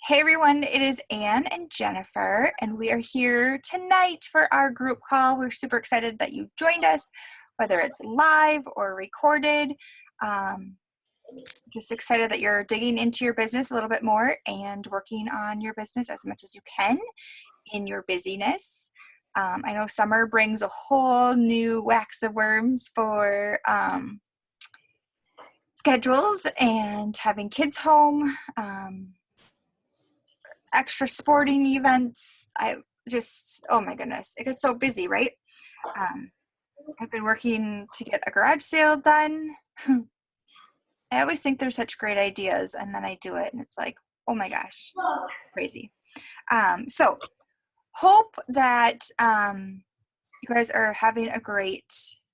Hey everyone, it is Anne and Jennifer, and we are here tonight for our group call. We're super excited that you joined us, whether it's live or recorded. Just excited that you're digging into your business a little bit more and working on your business as much as you can in your busyness. I know summer brings a whole new wax of worms for schedules and having kids home. Extra sporting events. Oh my goodness, it gets so busy, right? I've been working to get a garage sale done. I always think they're such great ideas, and then I do it, and it's like, oh my gosh, crazy. So hope that you guys are having a great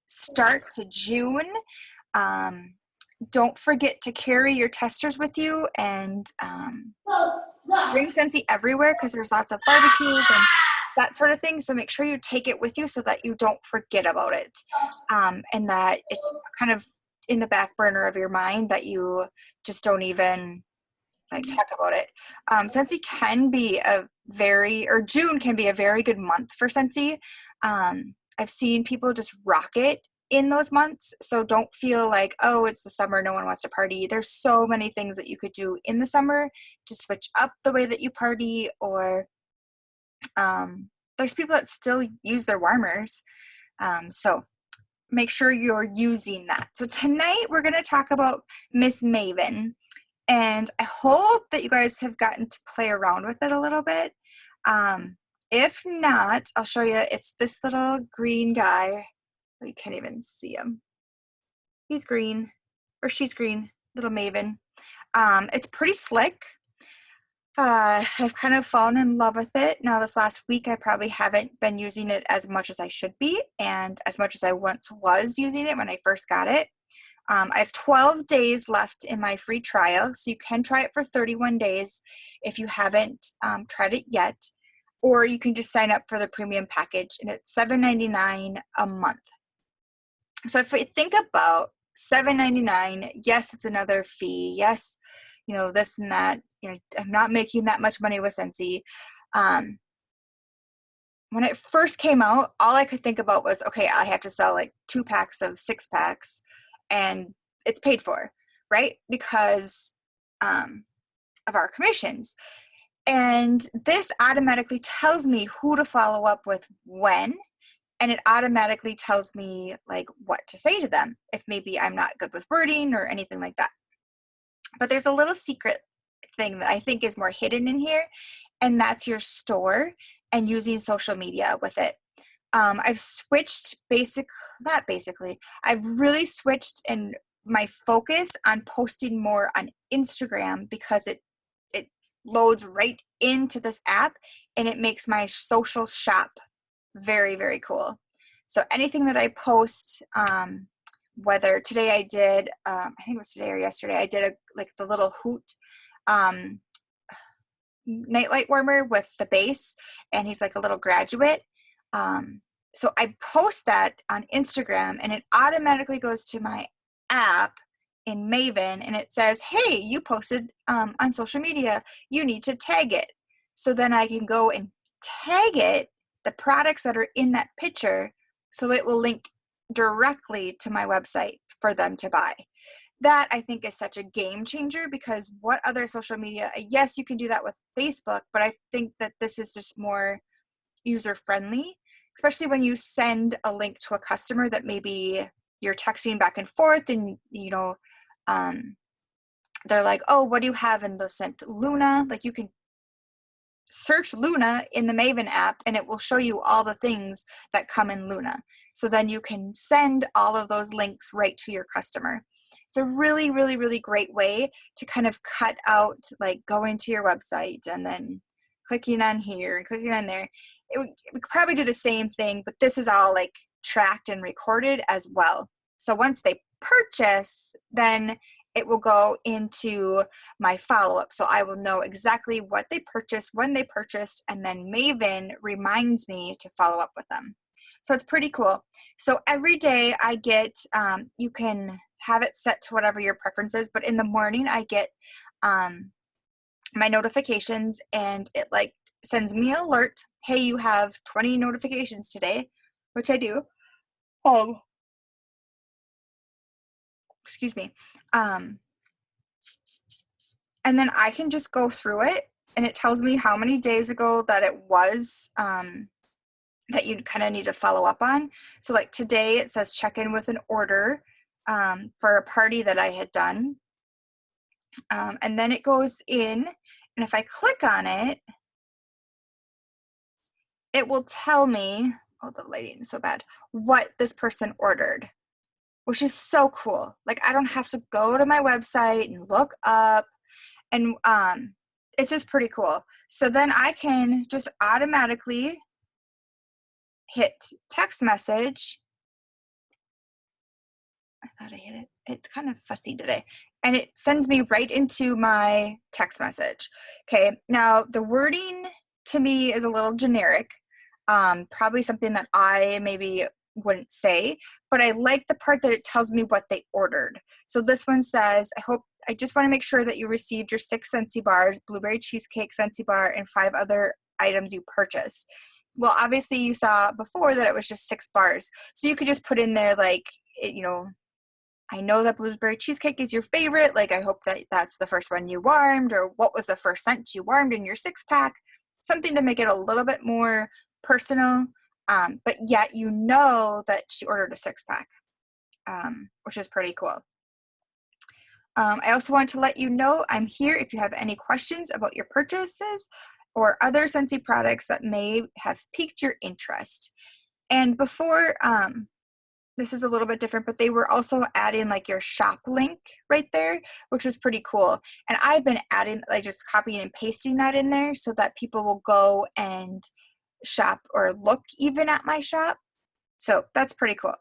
start to June. Don't forget to carry your testers with you and bring Scentsy everywhere because there's lots of barbecues and that sort of thing. So make sure you take it with you so that you don't forget about it, and that it's kind of in the back burner of your mind that you just don't even talk about it. Scentsy can be June can be a very good month for Scentsy. I've seen people just rock it in those months, so don't feel like, oh, it's the summer, no one wants to party. There's so many things that you could do in the summer to switch up the way that you party, or there's people that still use their warmers, so make sure you're using that. So tonight we're going to talk about Miss Maven, and I hope that you guys have gotten to play around with it a little bit. If not, I'll show you. It's this little green guy. You can't even see him. He's green, or she's green, little Maven. It's pretty slick. I've kind of fallen in love with it. Now this last week, I probably haven't been using it as much as I should be, and as much as I once was using it when I first got it. I have 12 days left in my free trial, so you can try it for 31 days if you haven't tried it yet, or you can just sign up for the premium package, and it's $7.99 a month. So if we think about $7.99, yes, it's another fee. Yes, this and that. I'm not making that much money with Scentsy. When it first came out, all I could think about was, okay, I have to sell like 2 packs of 6 packs, and it's paid for, right? Because of our commissions. And this automatically tells me who to follow up with when. And it automatically tells me what to say to them if maybe I'm not good with wording or anything like that. But there's a little secret thing that I think is more hidden in here, and that's your store and using social media with it. I've switched I've really switched in my focus on posting more on Instagram because it loads right into this app, and it makes my social shop very, very cool. So anything that I post, whether today I did, I think it was today or yesterday, I did the little hoot nightlight warmer with the base, and he's like a little graduate. So I post that on Instagram, and it automatically goes to my app in Maven, and it says, hey, you posted on social media, you need to tag it. So then I can go and tag it, the products that are in that picture, so it will link directly to my website for them to buy. That I think is such a game changer, because what other social media, yes, you can do that with Facebook, but I think that this is just more user friendly, especially when you send a link to a customer that maybe you're texting back and forth, and they're like, oh, what do you have in the scent Luna? You can search Luna in the Maven app, and it will show you all the things that come in Luna. So then you can send all of those links right to your customer. It's a really, really, really great way to kind of cut out going to your website and then clicking on here and clicking on there. We could probably do the same thing, but this is all tracked and recorded as well. So once they purchase, then it will go into my follow-up. So I will know exactly what they purchased, when they purchased, and then Maven reminds me to follow up with them. So it's pretty cool. So every day I get, you can have it set to whatever your preference is, but in the morning I get my notifications, and it like sends me an alert. Hey, you have 20 notifications today, which I do. Oh, excuse me. And then I can just go through it, and it tells me how many days ago that it was that you kind of need to follow up on. So like today it says check in with an order for a party that I had done. And then it goes in, and if I click on it, it will tell me, oh, the lighting is so bad, what this person ordered, which is so cool. Like I don't have to go to my website and look up, and it's just pretty cool. So then I can just automatically hit text message. I thought I hit it. It's kind of fussy today. And it sends me right into my text message. Okay, now the wording to me is a little generic. Probably something that I maybe wouldn't say, but I like the part that it tells me what they ordered. So this one says, I just want to make sure that you received your 6 Scentsy bars, blueberry cheesecake Scentsy bar, and 5 other items you purchased. Well, obviously you saw before that it was just 6 bars. So you could just put in there like, I know that blueberry cheesecake is your favorite. Like, I hope that that's the first one you warmed, or what was the first scent you warmed in your 6-pack. Something to make it a little bit more personal, but yet you know that she ordered a 6-pack, which is pretty cool. I also want to let you know I'm here if you have any questions about your purchases or other Scentsy products that may have piqued your interest. And before, this is a little bit different, but they were also adding like your shop link right there, which was pretty cool. And I've been adding, like just copying and pasting that in there so that people will go and shop or look even at my shop. So that's pretty cool.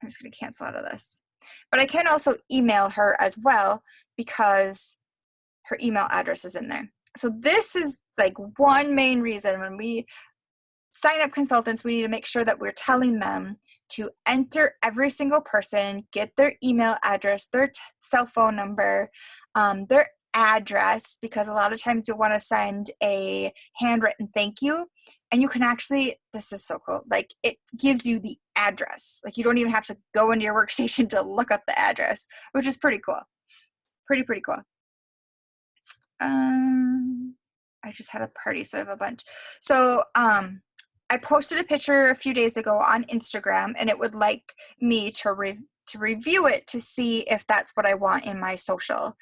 I'm just going to cancel out of this. But I can also email her as well because her email address is in there. So this is like one main reason when we sign up consultants, we need to make sure that we're telling them to enter every single person, get their email address, their cell phone number, their address, because a lot of times you'll want to send a handwritten thank you. And you can actually, this is so cool, like it gives you the address. Like you don't even have to go into your workstation to look up the address, which is pretty cool. Pretty cool. I just had a party, so I have a bunch. So I posted a picture a few days ago on Instagram, and it would like me to review it to see if that's what I want in my social.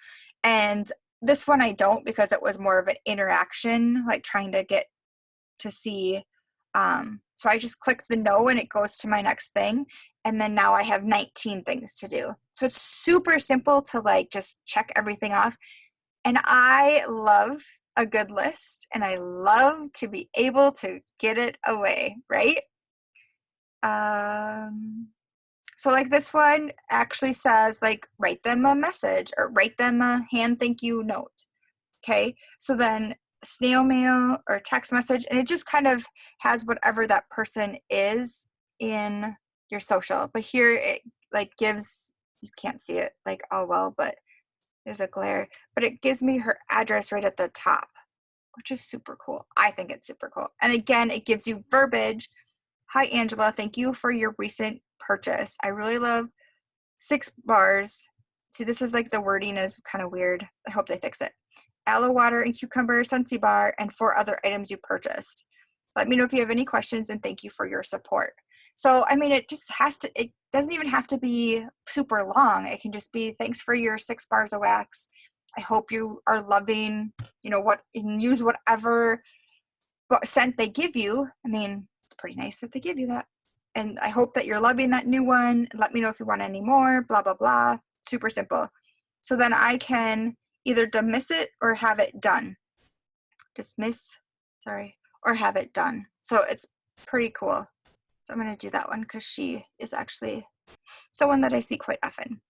And this one I don't, because it was more of an interaction, like trying to get to see. So I just click the no and it goes to my next thing. And then now I have 19 things to do. So it's super simple to like just check everything off. And I love a good list, and I love to be able to get it away, right? So like this one actually says like write them a message or write them a hand thank you note. Okay, so then snail mail or text message, and it just kind of has whatever that person is in your social. But here it like gives, you can't see it like all well, but there's a glare, but it gives me her address right at the top, which is super cool. I think it's super cool. And again, it gives you verbiage. Hi, Angela. Thank you for your recent purchase. I really love 6 bars. See, this is like the wording is kind of weird. I hope they fix it. Aloe water and cucumber Scentsy bar and 4 other items you purchased. Let me know if you have any questions, and thank you for your support. So, I mean, it just has to, it doesn't even have to be super long. It can just be thanks for your 6 bars of wax. I hope you are loving, what, and use whatever scent they give you. I mean, it's pretty nice that they give you that. And I hope that you're loving that new one. Let me know if you want any more, blah, blah, blah. Super simple. So then I can either dismiss it or have it done. Or have it done. So it's pretty cool. So I'm going to do that one because she is actually someone that I see quite often.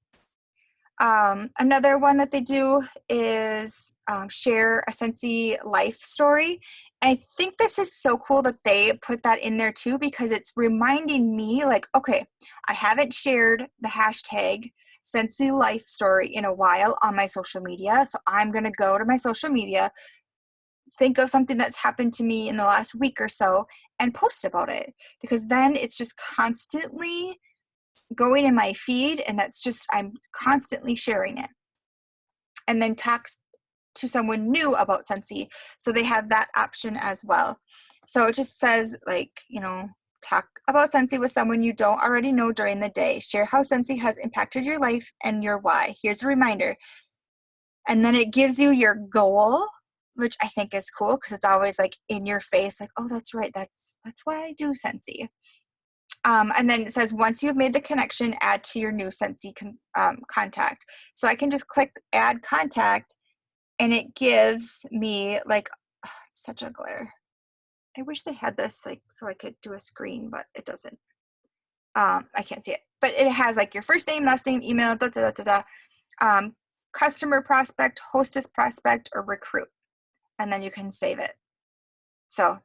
Another one that they do is share a Scentsy life story. And I think this is so cool that they put that in there too, because it's reminding me like, okay, I haven't shared the hashtag Scentsy life story in a while on my social media. So I'm going to go to my social media, think of something that's happened to me in the last week or so and post about it, because then it's just constantly going in my feed, and I'm constantly sharing it. And then talk to someone new about Scentsy, so they have that option as well. So it just says, like, talk about Scentsy with someone you don't already know during the day. Share how Scentsy has impacted your life and your why. Here's a reminder. And then it gives you your goal, which I think is cool, because it's always like in your face, like, oh, that's right, that's why I do Scentsy. And then it says, once you've made the connection, add to your new Scentsy contact. So I can just click add contact, and it gives me, like, oh, it's such a glare. I wish they had this, like, so I could do a screen, but it doesn't. I can't see it. But it has, like, your first name, last name, email, customer prospect, hostess prospect, or recruit. And then you can save it. So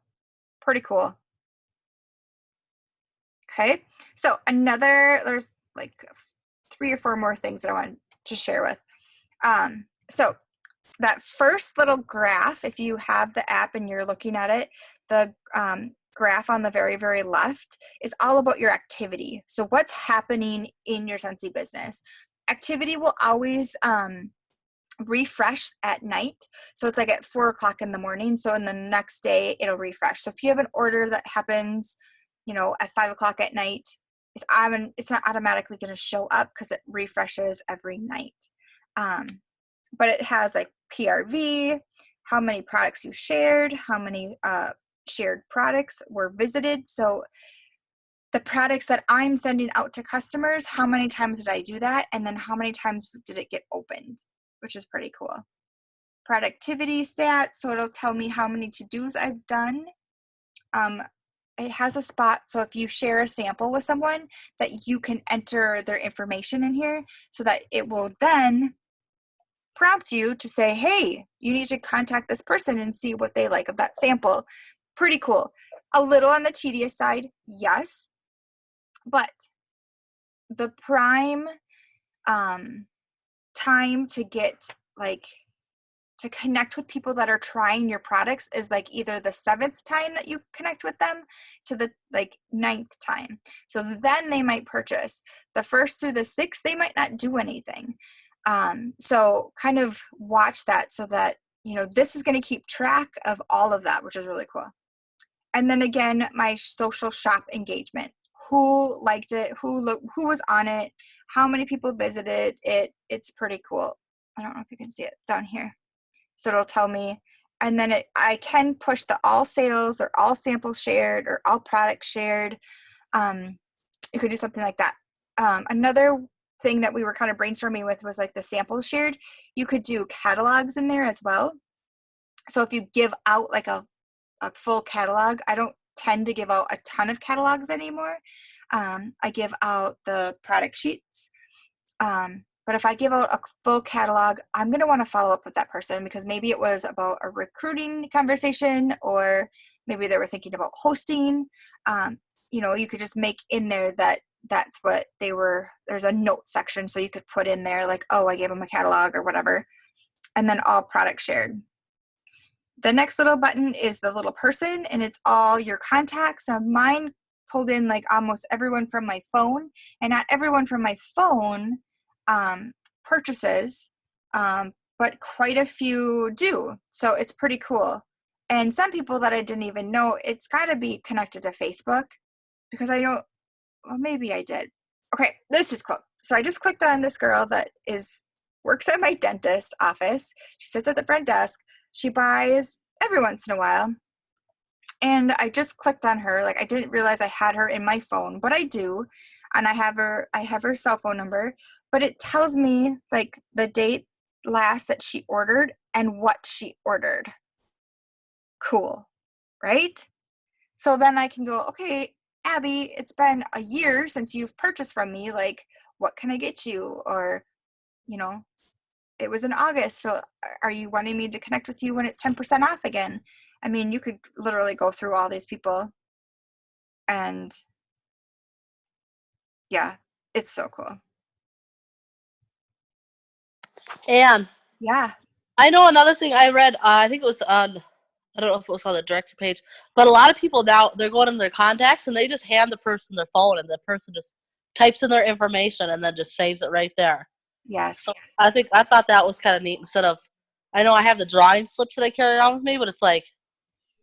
pretty cool. Okay. So there's like 3 or 4 more things that I want to share with. So that first little graph, if you have the app and you're looking at it, the graph on the very, very left is all about your activity. So what's happening in your Scentsy business. Activity will always refresh at night. So it's like at 4 o'clock in the morning. So in the next day, it'll refresh. So if you have an order that happens, at 5 o'clock at night, it's not automatically going to show up because it refreshes every night. But it has like PRV, how many products you shared, how many shared products were visited. So the products that I'm sending out to customers, how many times did I do that? And then how many times did it get opened, which is pretty cool. Productivity stats, so it'll tell me how many to-dos I've done. It has a spot, so if you share a sample with someone, that you can enter their information in here, so that it will then prompt you to say, hey, you need to contact this person and see what they like of that sample. Pretty cool. A little on the tedious side, yes, but the prime time to get, like, to connect with people that are trying your products is like either the 7th time that you connect with them to the 9th time. So then they might purchase. The 1st through the 6th, they might not do anything. So kind of watch that, so that, this is going to keep track of all of that, which is really cool. And then again, my social shop engagement. Who liked it? Who was on it? How many people visited it? It's pretty cool. I don't know if you can see it down here. So it'll tell me, and then I can push the all sales or all samples shared or all products shared. You could do something like that. Another thing that we were kind of brainstorming with was like the samples shared. You could do catalogs in there as well. So if you give out like a full catalog, I don't tend to give out a ton of catalogs anymore. I give out the product sheets. But if I give out a full catalog, I'm going to want to follow up with that person, because maybe it was about a recruiting conversation, or maybe they were thinking about hosting. You could just make in there that that's what they were. There's a note section, so you could put in there like, oh, I gave them a catalog or whatever, and then all products shared. The next little button is the little person, and it's all your contacts. Now mine pulled in like almost everyone from my phone, and not everyone from my phone purchases, but quite a few do. So it's pretty cool. And some people that I didn't even know, it's got to be connected to Facebook, because well, maybe I did. Okay, this is cool. So I just clicked on this girl that works at my dentist office. She sits at the front desk. She buys every once in a while. And I just clicked on her. Like, I didn't realize I had her in my phone, but I do. And I have her cell phone number, but it tells me like the date last that she ordered and what she ordered. Cool, right? So then I can go, okay, Abby, it's been a year since you've purchased from me. Like, what can I get you? Or, it was in August, so are you wanting me to connect with you when it's 10% off again? I mean, you could literally go through all these people, and yeah, it's so cool. And yeah, I know another thing I read, I think it was on I don't know if it was on the directory page, but a lot of people now they're going in their contacts and they just hand the person their phone and the person just types in their information and then just saves it right there. Yes. So I thought that was kind of neat. Instead of, I know I have the drawing slips that I carry around with me, but it's like,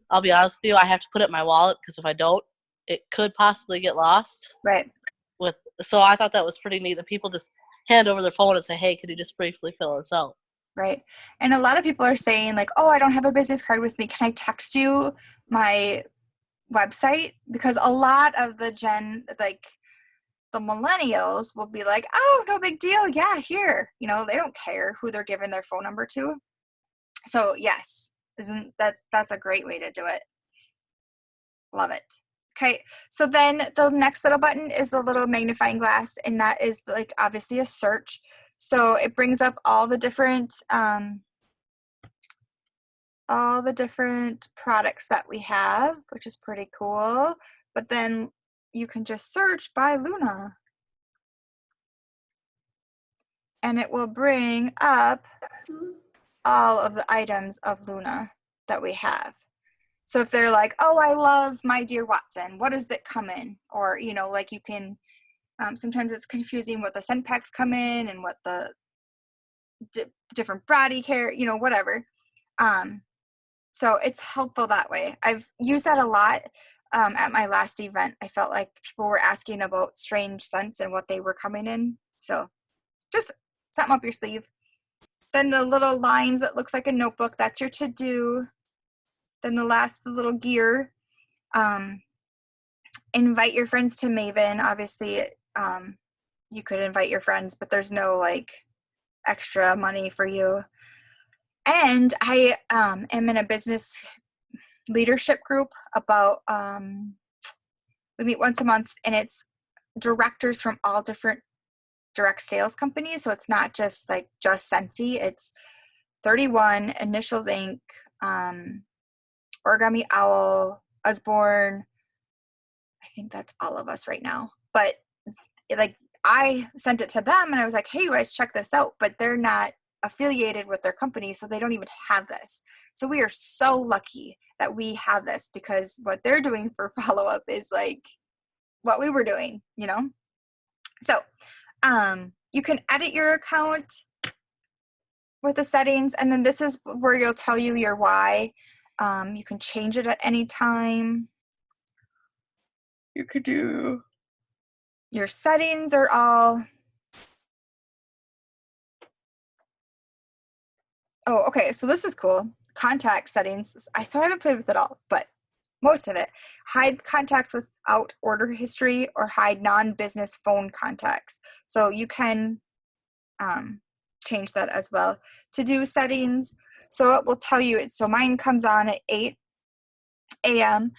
I'll be honest with you, I have to put it in my wallet because if I don't, it could possibly get lost. Right. So I thought that was pretty neat that people just hand over their phone and say, "Hey, could you just briefly fill this out?" Right. And a lot of people are saying like, oh, I don't have a business card with me. Can I text you my website? Because a lot of the millennials will be like, oh, no big deal. Yeah, here. They don't care who they're giving their phone number to. So yes, isn't that's a great way to do it. Love it. Okay, so then the next little button is the little magnifying glass, and that is like obviously a search. So it brings up all the different products that we have, which is pretty cool. But then you can just search by Luna, and it will bring up all of the items of Luna that we have. So if they're like, oh, I love My Dear Watson, what does it come in? Or, like you can, sometimes it's confusing what the scent packs come in and what the different body care, whatever. So it's helpful that way. I've used that a lot at my last event. I felt like people were asking about strange scents and what they were coming in. So just something up your sleeve. Then the little lines that looks like a notebook, that's your to-do. Then the little gear. Invite your friends to Maven. Obviously, you could invite your friends, but there's no extra money for you. And I am in a business leadership group about we meet once a month, and it's directors from all different direct sales companies. So it's not just Scentsy. It's 31, Initials Inc., Origami Owl, Usborne. I think that's all of us right now. But I sent it to them and I was like, hey, you guys, check this out. But they're not affiliated with their company, so they don't even have this. So we are so lucky that we have this, because what they're doing for follow-up is what we were doing. So you can edit your account with the settings, and then this is where you'll tell you your why. You can change it at any time. You could do your settings are all. Oh, okay. So this is cool. Contact settings. I haven't played with it all, but most of it. Hide contacts without order history, or hide non-business phone contacts. So you can change that as well. To do settings, so it will tell you. So mine comes on at 8 a.m.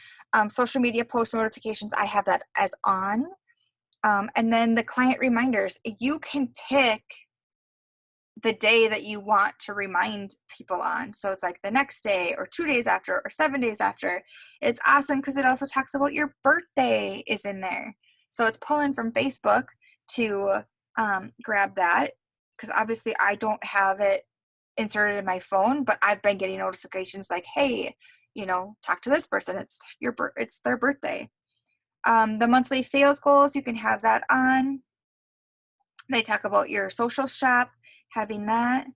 Social media post notifications, I have that as on. And then the client reminders, you can pick the day that you want to remind people on. So it's like the next day, or 2 days after, or 7 days after. It's awesome because it also talks about your birthday is in there. So it's pulling from Facebook to grab that, because obviously I don't have it inserted in my phone, but I've been getting notifications like, hey, talk to this person. It's their birthday. The monthly sales goals, you can have that on. They talk about your social shop, having that.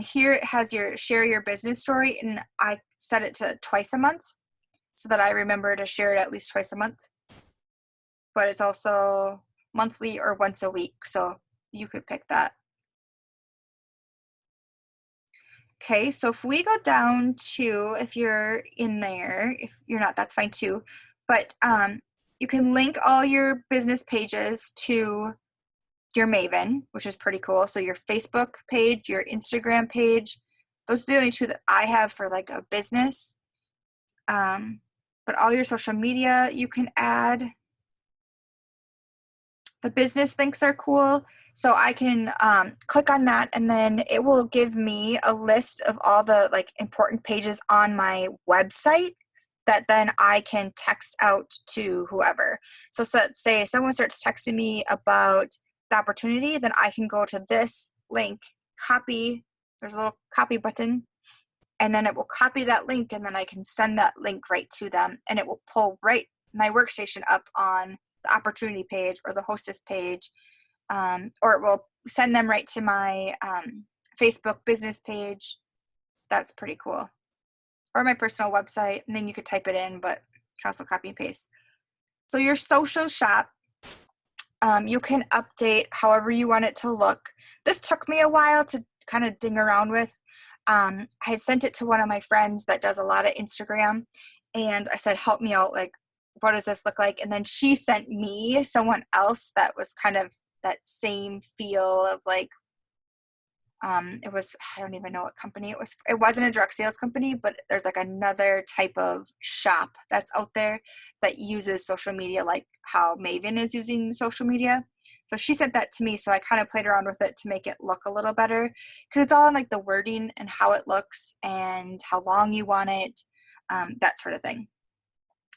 Here it has your share your business story, and I set it to twice a month so that I remember to share it at least twice a month. But it's also monthly or once a week, so you could pick that. Okay, so if we go down to, if you're in there, if you're not, that's fine too. But you can link all your business pages to your Maven, which is pretty cool. So your Facebook page, your Instagram page, those are the only two that I have for a business. But all your social media you can add. The business links are cool. So I can click on that, and then it will give me a list of all the important pages on my website that then I can text out to whoever. So say someone starts texting me about the opportunity, then I can go to this link, copy, there's a little copy button, and then it will copy that link, and then I can send that link right to them, and it will pull right my workstation up on the opportunity page or the hostess page, or it will send them right to my Facebook business page. That's pretty cool. Or my personal website, and then you could type it in, but you can also copy and paste. So your social shop, you can update however you want it to look. This took me a while to kind of ding around with. I had sent it to one of my friends that does a lot of Instagram, and I said, help me out, like, what does this look like? And then she sent me someone else that was kind of that same feel of like, it was, I don't even know what company it was. It wasn't a direct sales company, but there's like another type of shop that's out there that uses social media, like how Maven is using social media. So she sent that to me, so I kind of played around with it to make it look a little better, because it's all in like the wording and how it looks and how long you want it, that sort of thing.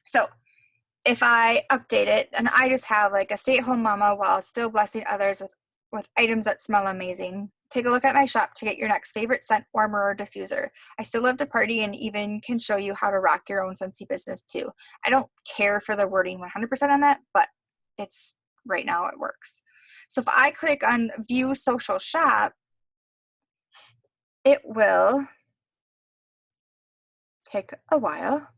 So if I update it, and I just have like a stay-at-home mama while still blessing others with items that smell amazing. Take a look at my shop to get your next favorite scent, warmer, or diffuser. I still love to party and even can show you how to rock your own Scentsy business too. I don't care for the wording 100% on that, but it's right now it works. So if I click on View Social Shop, it will take a while.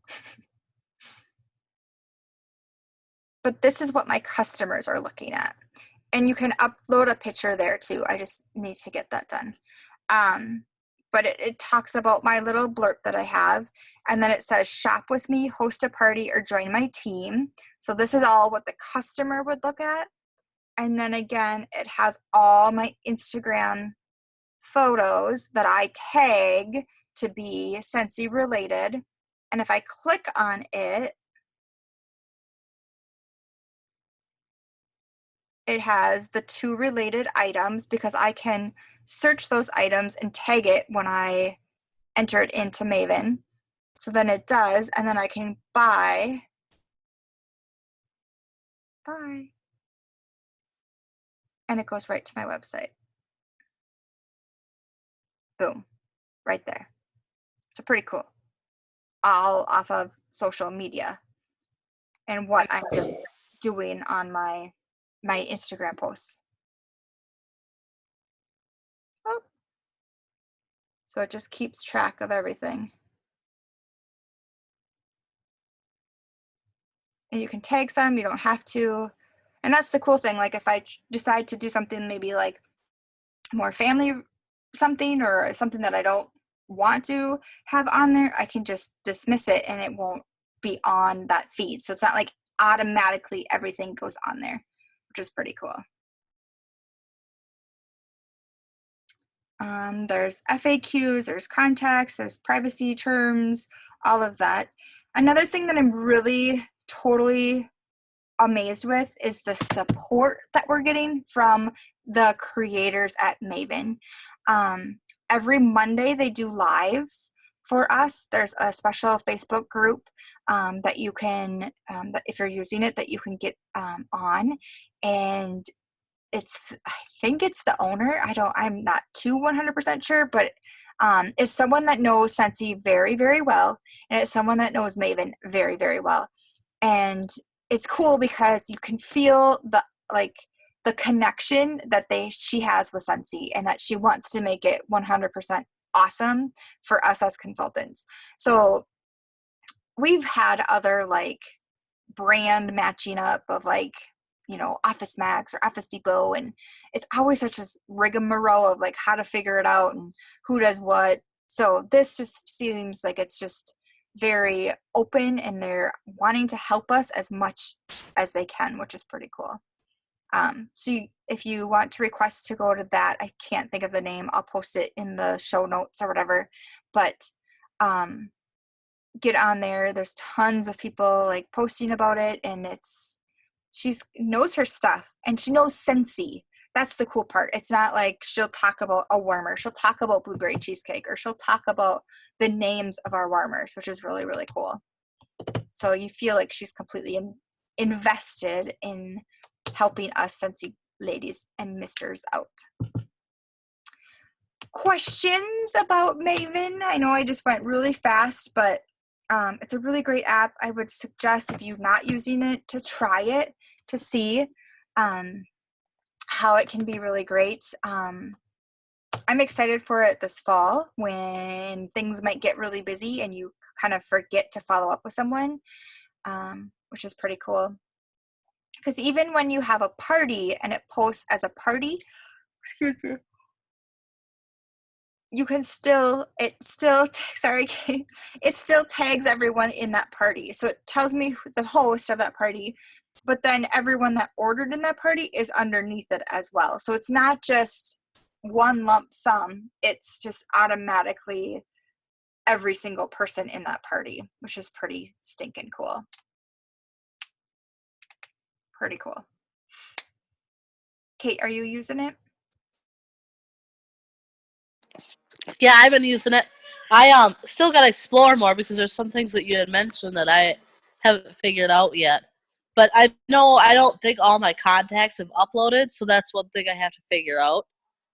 But this is what my customers are looking at. And you can upload a picture there too. I just need to get that done. But it talks about my little blurb that I have. And then it says, shop with me, host a party, or join my team. So this is all what the customer would look at. And then again, it has all my Instagram photos that I tag to be Scentsy related. And if I click on it, it has the 2 related items, because I can search those items and tag it when I enter it into Maven. So then it does, and then I can buy, and it goes right to my website. Boom, right there. So pretty cool. All off of social media and what I'm just doing on my Instagram posts. Oh. So it just keeps track of everything. And you can tag some, you don't have to. And that's the cool thing. Like if I decide to do something maybe like more family something, or something that I don't want to have on there, I can just dismiss it and it won't be on that feed. So it's not like automatically everything goes on there, which is pretty cool. There's FAQs, there's contacts, there's privacy terms, all of that. Another thing that I'm really totally amazed with is the support that we're getting from the creators at Maven. Every Monday they do lives for us. There's a special Facebook group that you can, that if you're using it, that you can get on, and I think it's the owner. I'm not too 100% sure, but it's someone that knows Scentsy very, very well, and it's someone that knows Maven very, very well. And it's cool because you can feel the connection that she has with Scentsy, and that she wants to make it 100% awesome for us as consultants. So we've had other like brand matching up of like, Office Max or Office Depot, and it's always such a rigmarole of like how to figure it out and who does what. So this just seems like it's just very open, and they're wanting to help us as much as they can, which is pretty cool. So if you want to request to go to that, I can't think of the name. I'll post it in the show notes or whatever, but get on there. There's tons of people like posting about it, and she knows her stuff, and she knows Scentsy. That's the cool part. It's not like she'll talk about a warmer. She'll talk about blueberry cheesecake, or she'll talk about the names of our warmers, which is really, really cool. So you feel like she's completely invested in helping us Scentsy ladies and misters out. questions about Maven. I know I just went really fast, but it's a really great app. I would suggest, if you're not using it, to try it to see how it can be really great. I'm excited for it this fall when things might get really busy and you kind of forget to follow up with someone, which is pretty cool. Because even when you have a party and it posts as a party, excuse me, you can still, it still tags everyone in that party. So it tells me the host of that party, but then everyone that ordered in that party is underneath it as well. So it's not just one lump sum, it's just automatically every single person in that party, which is pretty stinking cool. Pretty cool. Kate, are you using it? Yeah, I've been using it. I still gotta explore more because there's some things that you had mentioned that I haven't figured out yet. But I know I don't think all my contacts have uploaded, so that's one thing I have to figure out.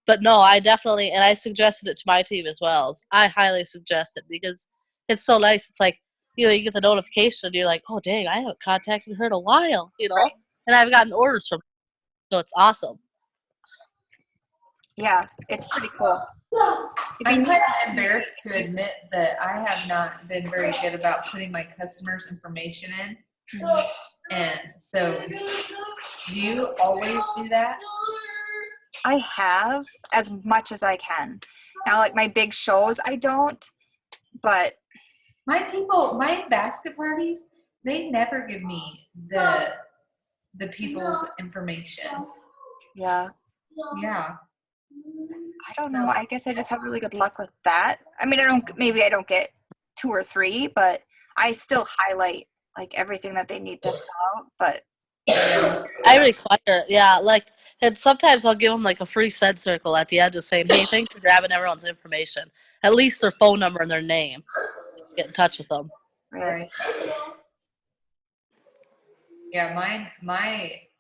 But no, I definitely, and I suggested it to my team as well. I highly suggest it because it's so nice. It's like, you get the notification and you're like, oh dang, I haven't contacted her in a while, Right. and I've gotten orders from her, so it's awesome. Yeah, it's pretty cool. I'm kind of embarrassed to admit that I have not been very good about putting my customers' information in. And so, do you always do that? I have, as much as I can. Now, like my big shows, I don't, but My basket parties, they never give me the people's information. yeah, Yeah. I don't know. I guess I just have really good luck with that. I mean, maybe I don't get 2 or 3, but I still highlight like everything that they need to fill out. But I require it, yeah. And sometimes I'll give them like a free send circle at the end, just saying, "Hey, thanks for grabbing everyone's information, at least their phone number and their name. Get in touch with them." right. Yeah,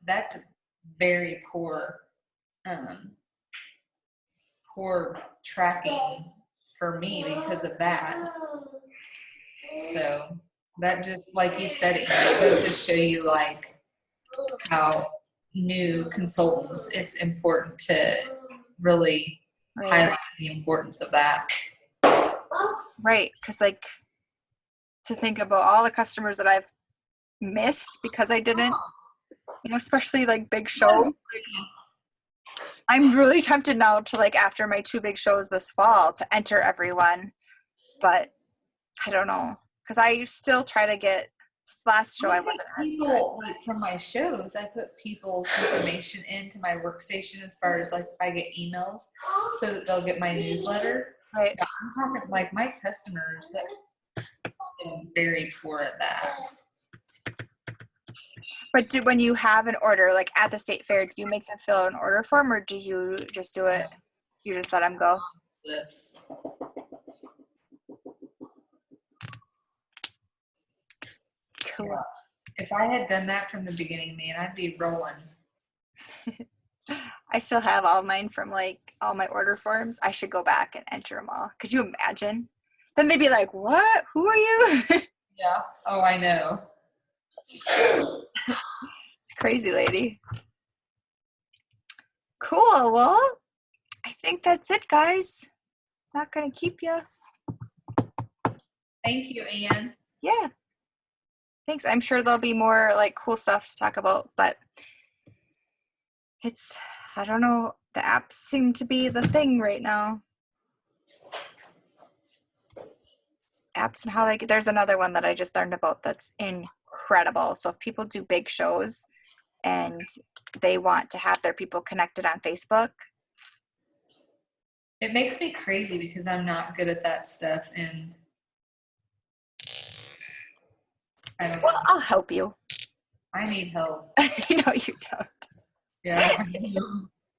that's very poor tracking for me because of that. So that, just like you said, it goes to show you like how new consultants, it's important to really highlight the importance of that. Right, because like to think about all the customers that I've missed because I didn't, especially like big shows. Like, I'm really tempted now to, like, after my 2 big shows this fall, to enter everyone, but I don't know, because I still try to get this last show. I wasn't as good. Like from my shows, I put people's information into my workstation as far as like if I get emails, so that they'll get my newsletter. Right. So I'm talking like my customers that are very poor at that. But when you have an order, like at the state fair, do you make them fill out an order form, or do you just do it? You just let them go? This. Cool. Yeah. If I had done that from the beginning, man, I'd be rolling. I still have all mine from like all my order forms. I should go back and enter them all. Could you imagine? Then they'd be like, "What? Who are you?" Yeah. Oh, I know. It's crazy, lady. Cool. Well, I think that's it, guys. Not gonna keep you. Thank you, Anne. Yeah. Thanks. I'm sure there'll be more like cool stuff to talk about, but I don't know, the apps seem to be the thing right now. Apps and how there's another one that I just learned about that's incredible. So if people do big shows and they want to have their people connected on Facebook. It makes me crazy because I'm not good at that stuff, and I don't know. Well, I'll help you. I need help. No, you don't. Yeah,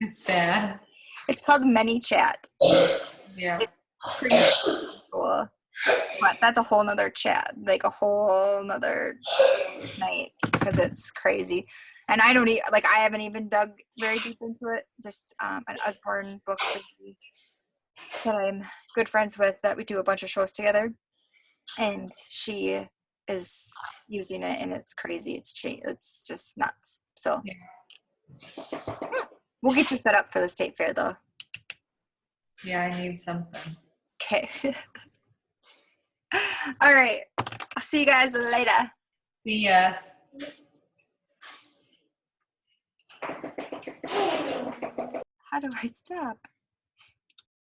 it's bad. It's called ManyChat. Yeah. It's pretty cool. But that's a whole nother chat, like a whole nother night, because it's crazy. And I haven't even dug very deep into it. Just an Usborne book. that I'm good friends with that we do a bunch of shows together, and she is using it, and it's crazy. It's just nuts. So we'll get you set up for the state fair, though. Yeah, I need something. Okay. All right. I'll see you guys later. See ya. How do I stop?